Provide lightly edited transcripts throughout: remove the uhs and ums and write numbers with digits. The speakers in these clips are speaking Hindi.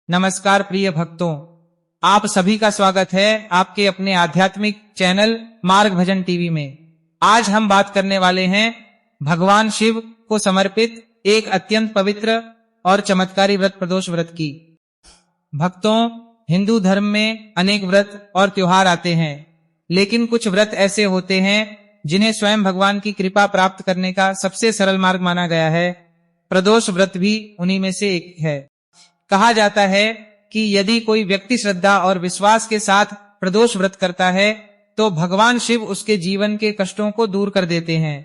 नमस्कार प्रिय भक्तों, आप सभी का स्वागत है आपके अपने आध्यात्मिक चैनल मार्ग भजन टीवी में। आज हम बात करने वाले हैं भगवान शिव को समर्पित एक अत्यंत पवित्र और चमत्कारी व्रत प्रदोष व्रत की। भक्तों, हिंदू धर्म में अनेक व्रत और त्योहार आते हैं, लेकिन कुछ व्रत ऐसे होते हैं जिन्हें स्वयं भगवान की कृपा प्राप्त करने का सबसे सरल मार्ग माना गया है। प्रदोष व्रत भी उन्हीं में से एक है। कहा जाता है कि यदि कोई व्यक्ति श्रद्धा और विश्वास के साथ प्रदोष व्रत करता है तो भगवान शिव उसके जीवन के कष्टों को दूर कर देते हैं।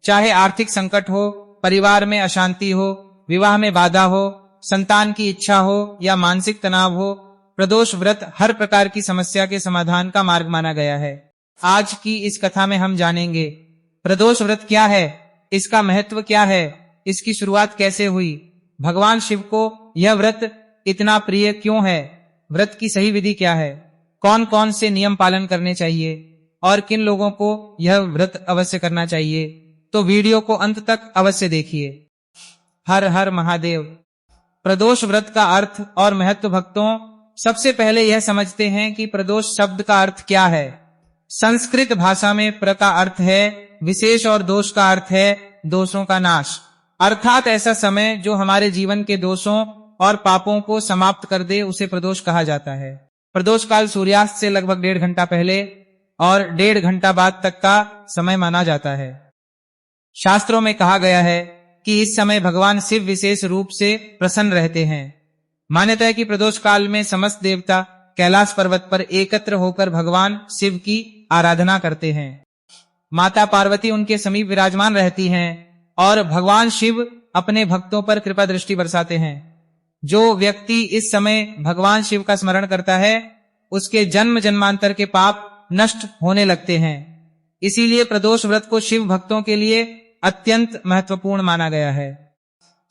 चाहे आर्थिक संकट हो, परिवार में अशांति हो, विवाह में बाधा हो, संतान की इच्छा हो या मानसिक तनाव हो, प्रदोष व्रत हर प्रकार की समस्या के समाधान का मार्ग माना गया है। आज की इस कथा में हम जानेंगे प्रदोष व्रत क्या है, इसका महत्व क्या है, इसकी शुरुआत कैसे हुई, भगवान शिव को यह व्रत इतना प्रिय क्यों है, व्रत की सही विधि क्या है, कौन कौन से नियम पालन करने चाहिए और किन लोगों को यह व्रत अवश्य करना चाहिए। तो वीडियो को अंत तक अवश्य देखिए। हर हर महादेव। प्रदोष व्रत का अर्थ और महत्व। भक्तों, सबसे पहले यह समझते हैं कि प्रदोष शब्द का अर्थ क्या है। संस्कृत भाषा में प्र का अर्थ है विशेष और दोष का अर्थ है दोषों का नाश, अर्थात ऐसा समय जो हमारे जीवन के दोषों और पापों को समाप्त कर दे, उसे प्रदोष कहा जाता है। प्रदोष काल सूर्यास्त से लगभग 1.5 घंटा पहले और 1.5 घंटा बाद तक का समय माना जाता है। शास्त्रों में कहा गया है कि इस समय भगवान शिव विशेष रूप से प्रसन्न रहते हैं। मान्यता है कि प्रदोष काल में समस्त देवता कैलाश पर्वत पर एकत्र होकर भगवान शिव की आराधना करते हैं। माता पार्वती उनके समीप विराजमान रहती हैं और भगवान शिव अपने भक्तों पर कृपा दृष्टि बरसाते हैं। जो व्यक्ति इस समय भगवान शिव का स्मरण करता है उसके जन्म जन्मांतर के पाप नष्ट होने लगते हैं। इसीलिए प्रदोष व्रत को शिव भक्तों के लिए अत्यंत महत्वपूर्ण माना गया है।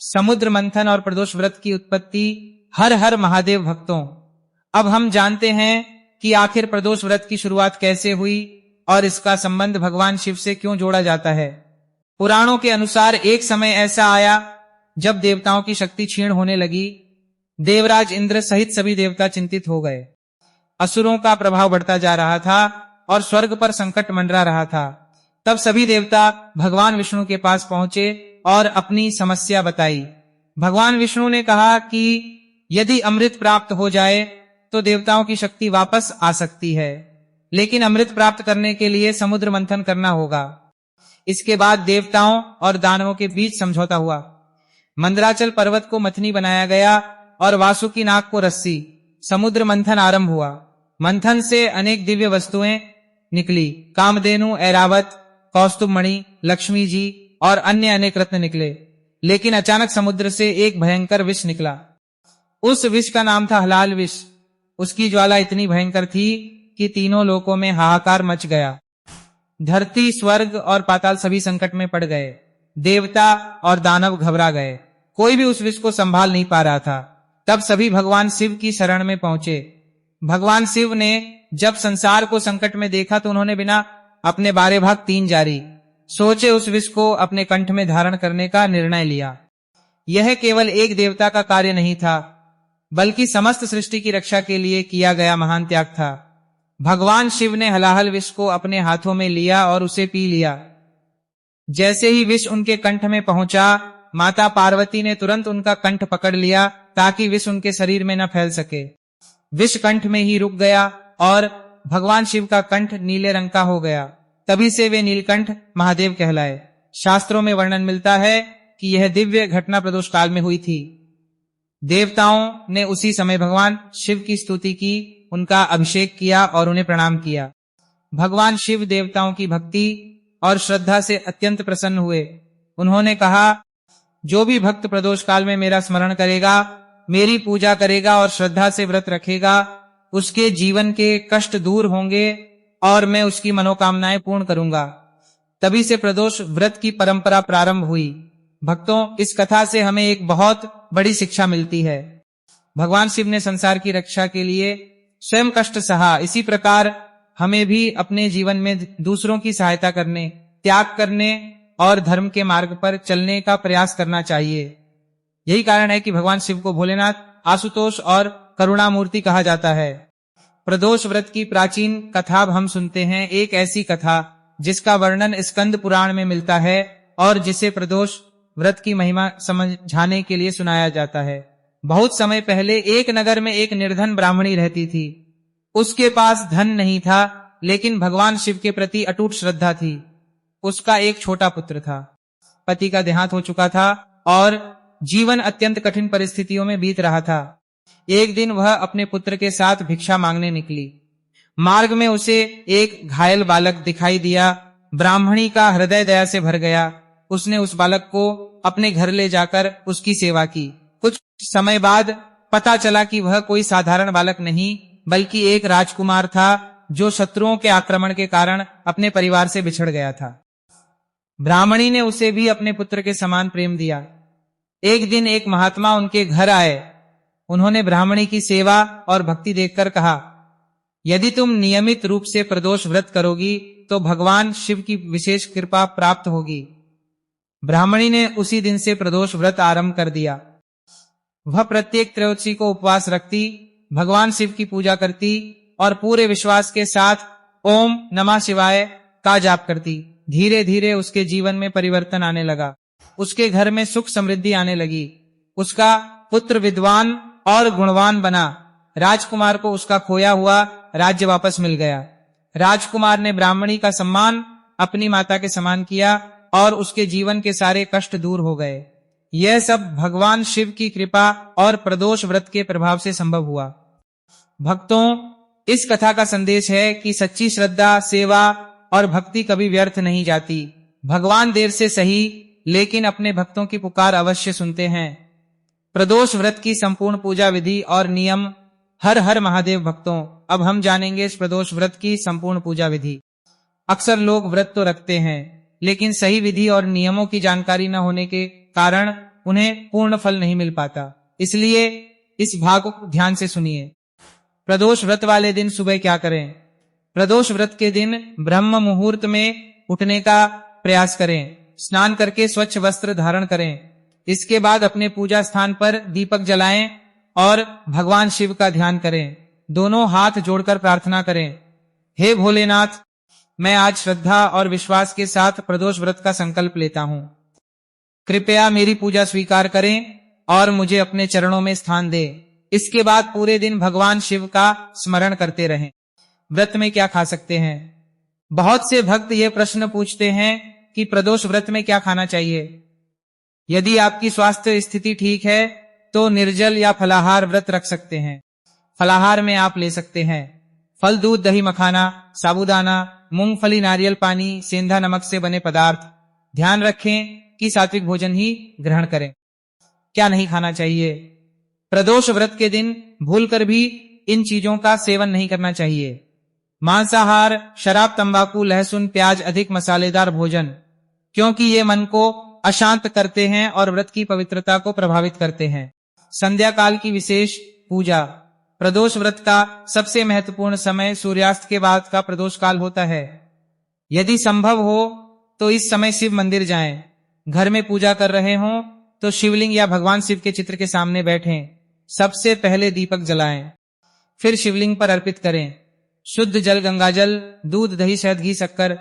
समुद्र मंथन और प्रदोष व्रत की उत्पत्ति। हर हर महादेव। भक्तों, अब हम जानते हैं कि आखिर प्रदोष व्रत की शुरुआत कैसे हुई और इसका संबंध भगवान शिव से क्यों जोड़ा जाता है। पुराणों के अनुसार एक समय ऐसा आया जब देवताओं की शक्ति क्षीण होने लगी। देवराज इंद्र सहित सभी देवता चिंतित हो गए। असुरों का प्रभाव बढ़ता जा रहा था और स्वर्ग पर संकट मंडरा रहा था। तब सभी देवता भगवान विष्णु के पास पहुंचे और अपनी समस्या बताई। भगवान विष्णु ने कहा कि यदि अमृत प्राप्त हो जाए तो देवताओं की शक्ति वापस आ सकती है, लेकिन अमृत प्राप्त करने के लिए समुद्र मंथन करना होगा। इसके बाद देवताओं और दानवों के बीच समझौता हुआ। मंदराचल पर्वत को मथनी बनाया गया और वासुकी नाग को रस्सी। समुद्र मंथन आरंभ हुआ। मंथन से अनेक दिव्य वस्तुएं निकली। कामधेनु, ऐरावत, कौस्तुभ मणि, लक्ष्मी जी और अन्य अनेक रत्न निकले। लेकिन अचानक समुद्र से एक भयंकर विष निकला। उस विष का नाम था हलाल विष। उसकी ज्वाला इतनी भयंकर थी कि तीनों लोकों में हाहाकार मच गया। धरती, स्वर्ग और पाताल सभी संकट में पड़ गए। देवता और दानव घबरा गए। कोई भी उस विष को संभाल नहीं पा रहा था। तब सभी भगवान शिव की शरण में पहुंचे। भगवान शिव ने जब संसार को संकट में देखा तो उन्होंने बिना अपने 12 भाग 3 जारी सोचे उस विष को अपने कंठ में धारण करने का निर्णय लिया। यह केवल एक देवता का कार्य नहीं था, बल्कि समस्त सृष्टि की रक्षा के लिए किया गया महान त्याग था। भगवान शिव ने हलाहल विष को अपने हाथों में लिया और उसे पी लिया। जैसे ही विष उनके कंठ में पहुंचा, माता पार्वती ने तुरंत उनका कंठ पकड़ लिया ताकि विष उनके शरीर में न फैल सके। विष कंठ में ही रुक गया और भगवान शिव का कंठ नीले रंग का हो गया। तभी से वे नीलकंठ महादेव कहलाए। शास्त्रों में वर्णन मिलता है कि यह दिव्य घटना प्रदोष काल में हुई थी। देवताओं ने उसी समय भगवान शिव की स्तुति की, उनका अभिषेक किया और उन्हें प्रणाम किया। भगवान शिव देवताओं की भक्ति और श्रद्धा से अत्यंत प्रसन्न हुए। उन्होंने कहा, जो भी भक्त प्रदोष काल में मेरा स्मरण करेगा, मेरी पूजा करेगा और श्रद्धा से व्रत रखेगा, उसके जीवन के कष्ट दूर होंगे और मैं उसकी मनोकामनाएं पूर्ण करूंगा। तभी से प्रदोष व्रत की परंपरा प्रारंभ हुई। भक्तों, इस कथा से हमें एक बहुत बड़ी शिक्षा मिलती है। भगवान शिव ने संसार की रक्षा के लिए स्वयं कष्ट सहा। इसी प्रकार हमें भी अपने जीवन में दूसरों की सहायता करने, त्याग करने और धर्म के मार्ग पर चलने का प्रयास करना चाहिए। यही कारण है कि भगवान शिव को भोलेनाथ आशुतोष और करुणामूर्ति कहा जाता है। प्रदोष व्रत की प्राचीन कथा हम सुनते हैं। एक ऐसी कथा जिसका वर्णन स्कंद पुराण में मिलता है और जिसे प्रदोष व्रत की महिमा समझाने के लिए सुनाया जाता है। बहुत समय पहले एक नगर में एक निर्धन ब्राह्मणी रहती थी। उसके पास धन नहीं था, लेकिन भगवान शिव के प्रति अटूट श्रद्धा थी। उसका एक छोटा पुत्र था। पति का देहांत हो चुका था और जीवन अत्यंत कठिन परिस्थितियों में बीत रहा था। एक दिन वह अपने पुत्र के साथ भिक्षा मांगने निकली। मार्ग में उसे एक घायल बालक दिखाई दिया। ब्राह्मणी का हृदय दया से भर गया। उसने उस बालक को अपने घर ले जाकर उसकी सेवा की। कुछ समय बाद पता चला कि वह कोई साधारण बालक नहीं, बल्कि एक राजकुमार था जो शत्रुओं के आक्रमण के कारण अपने परिवार से बिछड़ गया था। ब्राह्मणी ने उसे भी अपने पुत्र के समान प्रेम दिया। एक दिन एक महात्मा उनके घर आए। उन्होंने ब्राह्मणी की सेवा और भक्ति देखकर कहा, यदि तुम नियमित रूप से प्रदोष व्रत करोगी तो भगवान शिव की विशेष कृपा प्राप्त होगी। ब्राह्मणी ने उसी दिन से प्रदोष व्रत आरंभ कर दिया। वह प्रत्येक त्रयोदशी को उपवास रखती, भगवान शिव की पूजा करती और पूरे विश्वास के साथ ओम नमः शिवाय का जाप करती। धीरे धीरे उसके जीवन में परिवर्तन आने लगा। उसके घर में सुख समृद्धि आने लगी। उसका पुत्र विद्वान और गुणवान बना। राजकुमार को उसका खोया हुआ राज्य वापस मिल गया। राजकुमार ने ब्राह्मणी का सम्मान अपनी माता के समान किया और उसके जीवन के सारे कष्ट दूर हो गए। यह सब भगवान शिव की कृपा और प्रदोष व्रत के प्रभाव से संभव हुआ। भक्तों, इस कथा का संदेश है कि सच्ची श्रद्धा, सेवा और भक्ति कभी व्यर्थ नहीं जाती। भगवान देर से सही, लेकिन अपने भक्तों की पुकार अवश्य सुनते हैं। प्रदोष व्रत की संपूर्ण पूजा विधि और नियम। हर हर महादेव भक्तों, अब हम जानेंगे इस प्रदोष व्रत की संपूर्ण पूजा विधि। अक्सर लोग व्रत तो रखते हैं, लेकिन सही विधि और नियमों की जानकारी न होने के कारण उन्हें पूर्ण फल नहीं मिल पाता। इसलिए इस भाग को ध्यान से सुनिए। प्रदोष व्रत वाले दिन सुबह क्या करें? प्रदोष व्रत के दिन ब्रह्म मुहूर्त में उठने का प्रयास करें। स्नान करके स्वच्छ वस्त्र धारण करें। इसके बाद अपने पूजा स्थान पर दीपक जलाएं और भगवान शिव का ध्यान करें। दोनों हाथ जोड़कर प्रार्थना करें, हे भोलेनाथ, मैं आज श्रद्धा और विश्वास के साथ प्रदोष व्रत का संकल्प लेता हूं। कृपया मेरी पूजा स्वीकार करें और मुझे अपने चरणों में स्थान दे। इसके बाद पूरे दिन भगवान शिव का स्मरण करते रहें। व्रत में क्या खा सकते हैं? बहुत से भक्त ये प्रश्न पूछते हैं कि प्रदोष व्रत में क्या खाना चाहिए। यदि आपकी स्वास्थ्य स्थिति ठीक है तो निर्जल या फलाहार व्रत रख सकते हैं। फलाहार में आप ले सकते हैं फल, दूध, दही, मखाना, साबूदाना, मूंगफली, नारियल पानी, सेंधा नमक से बने पदार्थ। ध्यान रखें कि सात्विक भोजन ही ग्रहण करें। क्या नहीं खाना चाहिए? प्रदोष व्रत के दिन भूलकर भी इन चीजों का सेवन नहीं करना चाहिए। मांसाहार, शराब, तंबाकू, लहसुन, प्याज, अधिक मसालेदार भोजन, क्योंकि ये मन को अशांत करते हैं और व्रत की पवित्रता को प्रभावित करते हैं। संध्या काल की विशेष पूजा। प्रदोष व्रत का सबसे महत्वपूर्ण समय सूर्यास्त के बाद का प्रदोष काल होता है। यदि संभव हो तो इस समय शिव मंदिर जाएं। घर में पूजा कर रहे हों तो शिवलिंग या भगवान शिव के चित्र के सामने बैठें। सबसे पहले दीपक जलाएं, फिर शिवलिंग पर अर्पित करें शुद्ध जल, गंगाजल, दूध, दही, शहद, घी, शक्कर।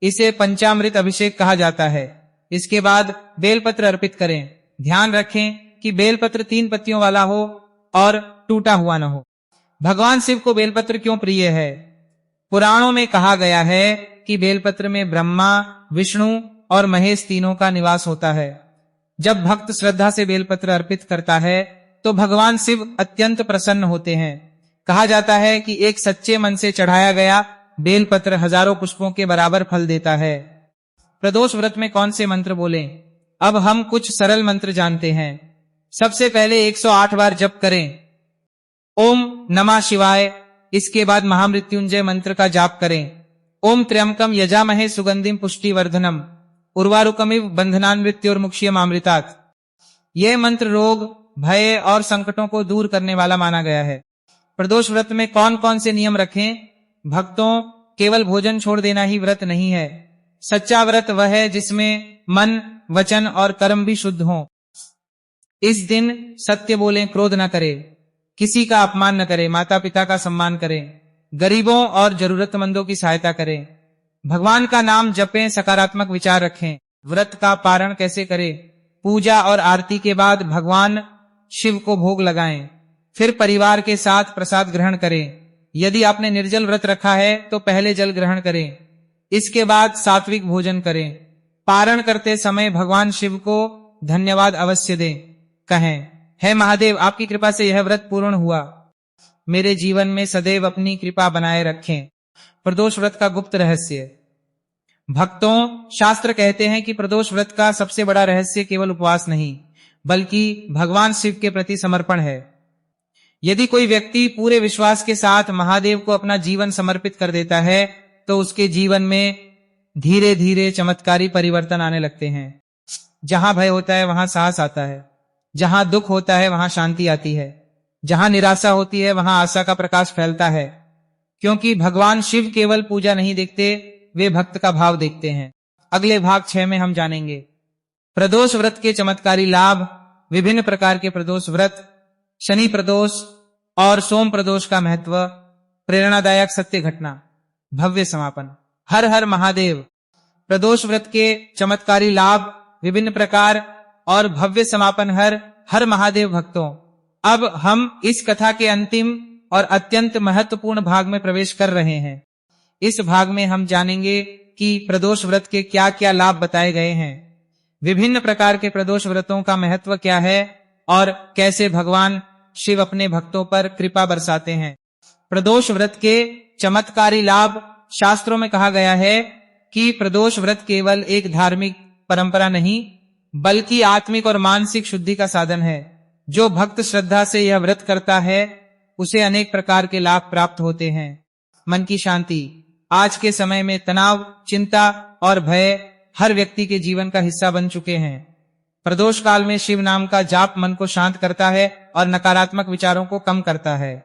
इसे पंचामृत अभिषेक कहा जाता है। इसके बाद बेलपत्र अर्पित करें। ध्यान रखें कि बेलपत्र 3 पत्तियों वाला हो और टूटा हुआ न हो। भगवान शिव को बेलपत्र क्यों प्रिय है? पुराणों में कहा गया है कि बेलपत्र में ब्रह्मा, विष्णु और महेश तीनों का निवास होता है। जब भक्त श्रद्धा से बेलपत्र अर्पित करता है तो भगवान शिव अत्यंत प्रसन्न होते हैं। कहा जाता है कि एक सच्चे मन से चढ़ाया गया बेलपत्र हजारों पुष्पों के बराबर फल देता है। प्रदोष व्रत में कौन से मंत्र बोलें? अब हम कुछ सरल मंत्र जानते हैं। सबसे पहले 108 बार जप करें, ओम नमः शिवाय। इसके बाद महामृत्युंजय मंत्र का जाप करें, ओम त्र्यंबकम यजामहे सुगंधिम पुष्टिवर्धनम उर्वारुकमिव बंधनान्मृत्योर्मुक्ष्यमामृतात्। यह मंत्र रोग, भय और संकटों को दूर करने वाला माना गया है। प्रदोष व्रत में कौन कौन से नियम रखें? भक्तों, केवल भोजन छोड़ देना ही व्रत नहीं है। सच्चा व्रत वह है जिसमें मन, वचन और कर्म भी शुद्ध हों। इस दिन सत्य बोलें, क्रोध न करें, किसी का अपमान न करें, माता पिता का सम्मान करें, गरीबों और जरूरतमंदों की सहायता करें, भगवान का नाम जपें, सकारात्मक विचार रखें। व्रत का पारण कैसे करें? पूजा और आरती के बाद भगवान शिव को भोग लगाएं, फिर परिवार के साथ प्रसाद ग्रहण करें। यदि आपने निर्जल व्रत रखा है तो पहले जल ग्रहण करें, इसके बाद सात्विक भोजन करें। पारण करते समय भगवान शिव को धन्यवाद अवश्य दें। कहें, हे महादेव, आपकी कृपा से यह व्रत पूर्ण हुआ, मेरे जीवन में सदैव अपनी कृपा बनाए रखें। प्रदोष व्रत का गुप्त रहस्य। भक्तों, शास्त्र कहते हैं कि प्रदोष व्रत का सबसे बड़ा रहस्य केवल उपवास नहीं, बल्कि भगवान शिव के प्रति समर्पण है। यदि कोई व्यक्ति पूरे विश्वास के साथ महादेव को अपना जीवन समर्पित कर देता है तो उसके जीवन में धीरे धीरे चमत्कारी परिवर्तन आने लगते हैं। जहां भय होता है वहां साहस आता है, जहां दुख होता है वहां शांति आती है, जहां निराशा होती है वहां आशा का प्रकाश फैलता है। क्योंकि भगवान शिव केवल पूजा नहीं देखते, वे भक्त का भाव देखते हैं। अगले भाग 6 में हम जानेंगे प्रदोष व्रत के चमत्कारी लाभ, विभिन्न प्रकार के प्रदोष व्रत, शनि प्रदोष और सोम प्रदोष का महत्व, प्रेरणादायक सत्य घटना, भव्य समापन। हर हर महादेव। प्रदोष व्रत के चमत्कारी लाभ, विभिन्न प्रकार और भव्य समापन। हर हर महादेव। भक्तों, अब हम इस कथा के अंतिम और अत्यंत महत्वपूर्ण भाग में प्रवेश कर रहे हैं। इस भाग में हम जानेंगे कि प्रदोष व्रत के क्या क्या लाभ बताए गए हैं, विभिन्न प्रकार के प्रदोष व्रतों का महत्व क्या है और कैसे भगवान शिव अपने भक्तों पर कृपा बरसाते हैं। प्रदोष व्रत के चमत्कारी लाभ। शास्त्रों में कहा गया है कि प्रदोष व्रत केवल एक धार्मिक परंपरा नहीं, बल्कि आत्मिक और मानसिक शुद्धि का साधन है। जो भक्त श्रद्धा से यह व्रत करता है उसे अनेक प्रकार के लाभ प्राप्त होते हैं। मन की शांति। आज के समय में तनाव, चिंता और भय हर व्यक्ति के जीवन का हिस्सा बन चुके हैं। प्रदोष काल में शिव नाम का जाप मन को शांत करता है और नकारात्मक विचारों को कम करता है।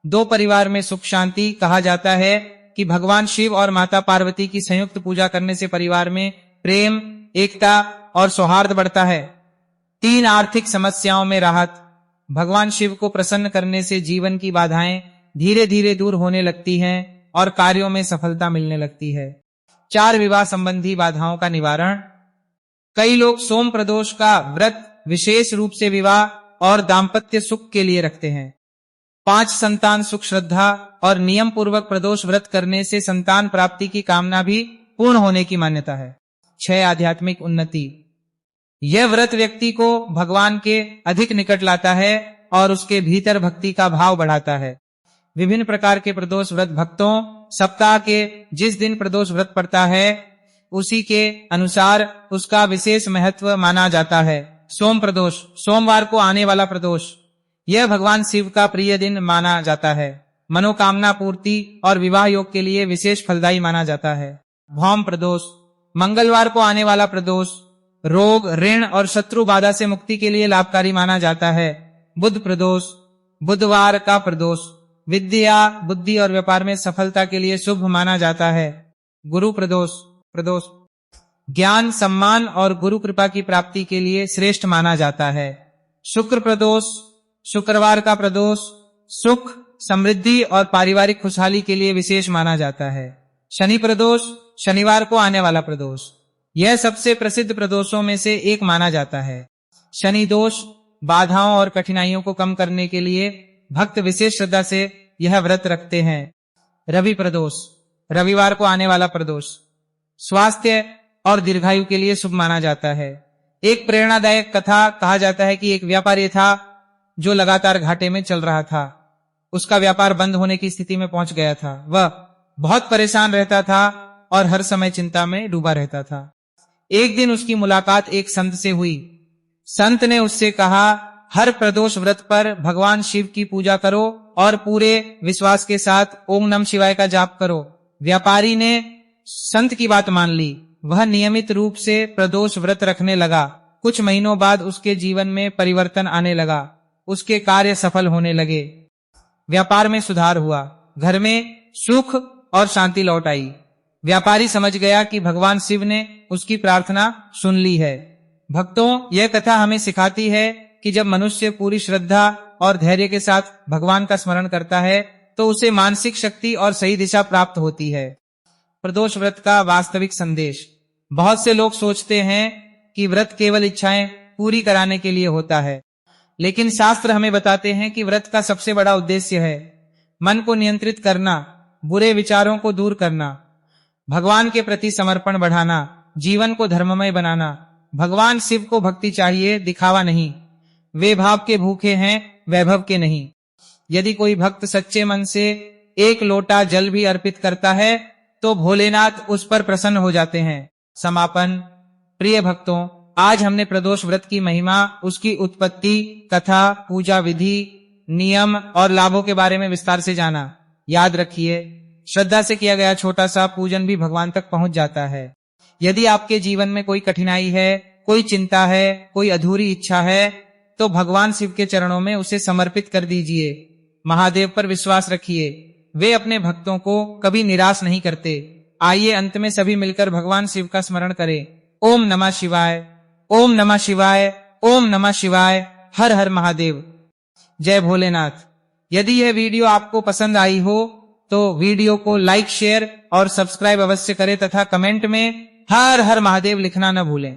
दो परिवार में सुख शांति। कहा जाता है कि भगवान शिव और माता पार्वती की संयुक्त पूजा करने से परिवार में प्रेम, एकता और सौहार्द बढ़ता है। 3 आर्थिक समस्याओं में राहत। भगवान शिव को प्रसन्न करने से जीवन की बाधाएं धीरे धीरे दूर होने लगती हैं और कार्यों में सफलता मिलने लगती है। 4 विवाह संबंधी बाधाओं का निवारण। कई लोग सोम प्रदोष का व्रत विशेष रूप से विवाह और दाम्पत्य सुख के लिए रखते हैं। 5 संतान सुख। श्रद्धा और नियम पूर्वक प्रदोष व्रत करने से संतान प्राप्ति की कामना भी पूर्ण होने की मान्यता है। 6 आध्यात्मिक उन्नति। यह व्रत व्यक्ति को भगवान के अधिक निकट लाता है और उसके भीतर भक्ति का भाव बढ़ाता है। विभिन्न प्रकार के प्रदोष व्रत। भक्तों, सप्ताह के जिस दिन प्रदोष व्रत पड़ता है उसी के अनुसार उसका विशेष महत्व माना जाता है। सोम प्रदोष, सोमवार को आने वाला प्रदोष, यह भगवान शिव का प्रिय दिन माना जाता है। मनोकामना पूर्ति और विवाह योग के लिए विशेष फलदायी माना जाता है। भौम प्रदोष, मंगलवार को आने वाला प्रदोष, रोग, ऋण और शत्रु बाधा से मुक्ति के लिए लाभकारी माना जाता है। बुध प्रदोष, बुधवार का प्रदोष, विद्या, बुद्धि और व्यापार में सफलता के लिए शुभ माना जाता है। गुरु प्रदोष, प्रदोष ज्ञान, सम्मान और गुरु कृपा की प्राप्ति के लिए श्रेष्ठ माना जाता है। शुक्र प्रदोष, शुक्रवार का प्रदोष, सुख, समृद्धि और पारिवारिक खुशहाली के लिए विशेष माना जाता है। शनि प्रदोष, शनिवार को आने वाला प्रदोष, यह सबसे प्रसिद्ध प्रदोषों में से एक माना जाता है। शनि दोष, बाधाओं और कठिनाइयों को कम करने के लिए भक्त विशेष श्रद्धा से यह व्रत रखते हैं। रवि प्रदोष, रविवार को आने वाला प्रदोष, स्वास्थ्य और दीर्घायु के लिए शुभ माना जाता है। एक प्रेरणादायक कथा। कहा जाता है कि एक व्यापारी था जो लगातार घाटे में चल रहा था। उसका व्यापार बंद होने की स्थिति में पहुंच गया था। वह बहुत परेशान रहता था और हर समय चिंता में डूबा रहता था। एक दिन उसकी मुलाकात एक संत से हुई। संत ने उससे कहा, हर प्रदोष व्रत पर भगवान शिव की पूजा करो और पूरे विश्वास के साथ ओम नमः शिवाय का जाप करो। व्यापारी ने संत की बात मान ली। वह नियमित रूप से प्रदोष व्रत रखने लगा। कुछ महीनों बाद उसके जीवन में परिवर्तन आने लगा। उसके कार्य सफल होने लगे, व्यापार में सुधार हुआ, घर में सुख और शांति लौट आई। व्यापारी समझ गया कि भगवान शिव ने उसकी प्रार्थना सुन ली है। भक्तों, यह कथा हमें सिखाती है कि जब मनुष्य पूरी श्रद्धा और धैर्य के साथ भगवान का स्मरण करता है तो उसे मानसिक शक्ति और सही दिशा प्राप्त होती है। प्रदोष व्रत का वास्तविक संदेश। बहुत से लोग सोचते हैं कि व्रत केवल इच्छाएं पूरी कराने के लिए होता है, लेकिन शास्त्र हमें बताते हैं कि व्रत का सबसे बड़ा उद्देश्य है मन को नियंत्रित करना, बुरे विचारों को दूर करना, भगवान के प्रति समर्पण बढ़ाना, जीवन को धर्ममय बनाना। भगवान शिव को भक्ति चाहिए, दिखावा नहीं। वे भाव के भूखे हैं, वैभव के नहीं। यदि कोई भक्त सच्चे मन से एक लोटा जल भी अर्पित करता है तो भोलेनाथ उस पर प्रसन्न हो जाते हैं। समापन। प्रिय भक्तों, आज हमने प्रदोष व्रत की महिमा, उसकी उत्पत्ति, कथा, पूजा विधि, नियम और लाभों के बारे में विस्तार से जाना। याद रखिए, श्रद्धा से किया गया छोटा सा पूजन भी भगवान तक पहुंच जाता है। यदि आपके जीवन में कोई कठिनाई है, कोई चिंता है, कोई अधूरी इच्छा है, तो भगवान शिव के चरणों में उसे समर्पित कर दीजिए। महादेव पर विश्वास रखिए, वे अपने भक्तों को कभी निराश नहीं करते। आइए अंत में सभी मिलकर भगवान शिव का स्मरण करें। ओम नमः शिवाय, ओम नमः शिवाय, ओम नमः शिवाय। हर हर महादेव। जय भोलेनाथ। यदि यह वीडियो आपको पसंद आई हो तो वीडियो को लाइक, शेयर और सब्सक्राइब अवश्य करें तथा कमेंट में हर हर महादेव लिखना न भूलें।